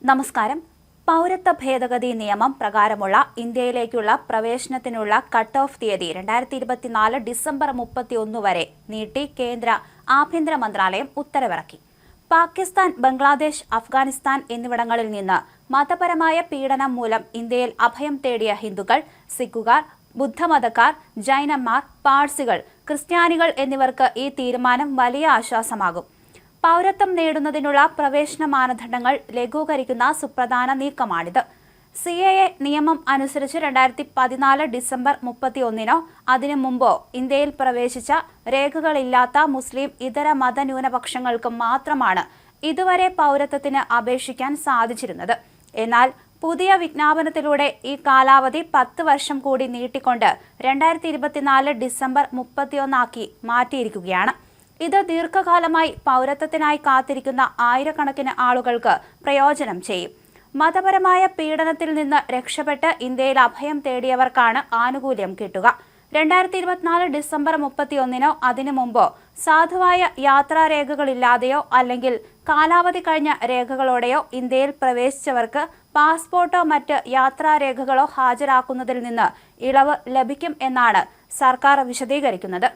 നമസ്കാരം. പൗരത്വ ഭേദഗതി നിയമം പ്രകാരമുള്ള ഇന്ത്യയിലേക്കുള്ള പ്രവേശനത്തിനുള്ള കട്ട് ഓഫ് തീയതി 2024 ഡിസംബർ 31 വരെ നീട്ടി കേന്ദ്ര ആഭ്യന്തര മന്ത്രാലയം ഉത്തരവിറക്കി. പാകിസ്ഥാൻ, ബംഗ്ലാദേശ്, അഫ്ഗാനിസ്ഥാൻ എന്നിവിടങ്ങളിൽ നിന്ന് മതപരമായ പീഡനം മൂലം ഇന്ത്യയിൽ അഭയം തേടിയ ഹിന്ദുക്കൾ, സിഖുകാർ, ബുദ്ധമതക്കാർ, ജൈനന്മാർ, പാഴ്സികൾ, ക്രിസ്ത്യാനികൾ എന്നിവർക്ക് ഈ തീരുമാനം വലിയ ആശ്വാസമാകും. പൗരത്വം നേടുന്നതിനുള്ള പ്രവേശന മാനദണ്ഡങ്ങൾ ലഘൂകരിക്കുന്ന സുപ്രധാന നീക്കമാണിത്. CAA നിയമം അനുസരിച്ച് 2014 ഡിസംബർ 31 അതിനു മുമ്പോ ഇന്ത്യയിൽ പ്രവേശിച്ച രേഖകളില്ലാത്ത മുസ്ലിം ഇതര മതന്യൂനപക്ഷങ്ങൾക്ക് മാത്രമാണ് ഇതുവരെ പൗരത്വത്തിന് അപേക്ഷിക്കാൻ സാധിച്ചിരുന്നത്. എന്നാൽ പുതിയ വിജ്ഞാപനത്തിലൂടെ ഈ കാലാവധി 10 വർഷം കൂടി നീട്ടിക്കൊണ്ട് 2024 ഡിസംബർ 31 ആക്കി മാറ്റിയിരിക്കുകയാണ്. ഇത് ദീർഘകാലമായി പൗരത്വത്തിനായി കാത്തിരിക്കുന്ന ആയിരക്കണക്കിന് ആളുകൾക്ക് പ്രയോജനം ചെയ്യും. മതപരമായ പീഡനത്തിൽ നിന്ന് രക്ഷപ്പെട്ട് ഇന്ത്യയിൽ അഭയം തേടിയവർക്കാണ് ആനുകൂല്യം കിട്ടുക. 2024 ഡിസംബർ 31 അതിനു മുമ്പോ സാധുവായ യാത്രാരേഖകളില്ലാതെയോ അല്ലെങ്കിൽ കാലാവധി കഴിഞ്ഞ രേഖകളോടെയോ ഇന്ത്യയിൽ പ്രവേശിച്ചവർക്ക് പാസ്പോർട്ടോ മറ്റ് യാത്രാരേഖകളോ ഹാജരാക്കുന്നതിൽ നിന്ന് ഇളവ് ലഭിക്കും എന്നാണ് സർക്കാർ വിശദീകരിക്കുന്നത്.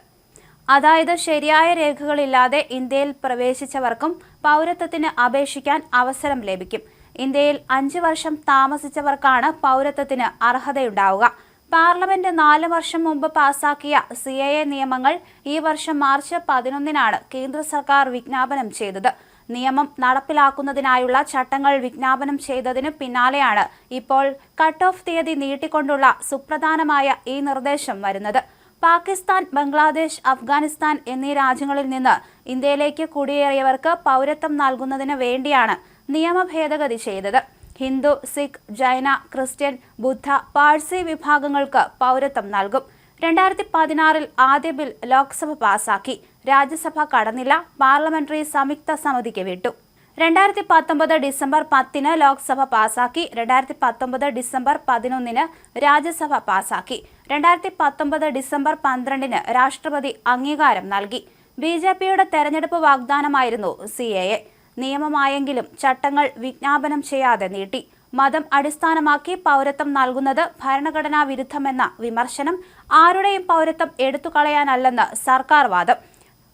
അതായത് ശരിയായ രേഖകളില്ലാതെ ഇന്ത്യയിൽ പ്രവേശിച്ചവർക്കും പൗരത്വത്തിന് അപേക്ഷിക്കാൻ അവസരം ലഭിക്കും. ഇന്ത്യയിൽ 5 വർഷം താമസിച്ചവർക്കാണ് പൗരത്വത്തിന് അർഹതയുണ്ടാവുക. പാർലമെന്റ് 4 വർഷം മുമ്പ് പാസാക്കിയ CAA നിയമങ്ങൾ ഈ വർഷം മാർച്ച് 11 കേന്ദ്ര സർക്കാർ വിജ്ഞാപനം ചെയ്തത്. നിയമം നടപ്പിലാക്കുന്നതിനായുള്ള ചട്ടങ്ങൾ വിജ്ഞാപനം ചെയ്തതിന് പിന്നാലെയാണ് ഇപ്പോൾ കട്ട് ഓഫ് തീയതി നീട്ടിക്കൊണ്ടുള്ള സുപ്രധാനമായ ഈ നിർദ്ദേശം വരുന്നത്. പാകിസ്ഥാൻ, ബംഗ്ലാദേശ്, അഫ്ഗാനിസ്ഥാൻ എന്നീ രാജ്യങ്ങളിൽ നിന്ന് ഇന്ത്യയിലേക്ക് കുടിയേറിയവർക്ക് പൗരത്വം നൽകുന്നതിന് വേണ്ടിയാണ് നിയമ ഭേദഗതി ചെയ്തത്. ഹിന്ദു, സിഖ്, ജൈന, ക്രിസ്ത്യൻ, ബുദ്ധ, പാഴ്സി വിഭാഗങ്ങൾക്ക് പൗരത്വം നൽകും. 2016 ആദ്യ ബിൽ ലോക്സഭ പാസാക്കി. രാജ്യസഭ കടന്നില്ല. പാർലമെന്ററി സംയുക്ത സമിതിക്ക് വിട്ടു. 2019 ഡിസംബർ 10 ലോക്സഭ പാസാക്കി. 2019 ഡിസംബർ 11 രാജ്യസഭ പാസാക്കി. 2019 ഡിസംബർ 12 രാഷ്ട്രപതി അംഗീകാരം നൽകി. BJPയുടെ തെരഞ്ഞെടുപ്പ് വാഗ്ദാനമായിരുന്നു CAA. നിയമമായെങ്കിലും ചട്ടങ്ങൾ വിജ്ഞാപനം ചെയ്യാതെ നീട്ടി. മതം അടിസ്ഥാനമാക്കി പൗരത്വം നൽകുന്നത് ഭരണഘടനാ വിരുദ്ധമെന്ന വിമർശനം ആരുടെയും പൗരത്വം എടുത്തുകളയാനല്ലെന്ന് സർക്കാർ വാദം.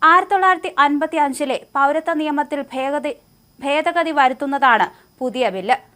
1955 പൗരത്വ നിയമത്തിൽ ഭേദഗതി വരുത്തുന്നതാണ് പുതിയ ബില്ല്.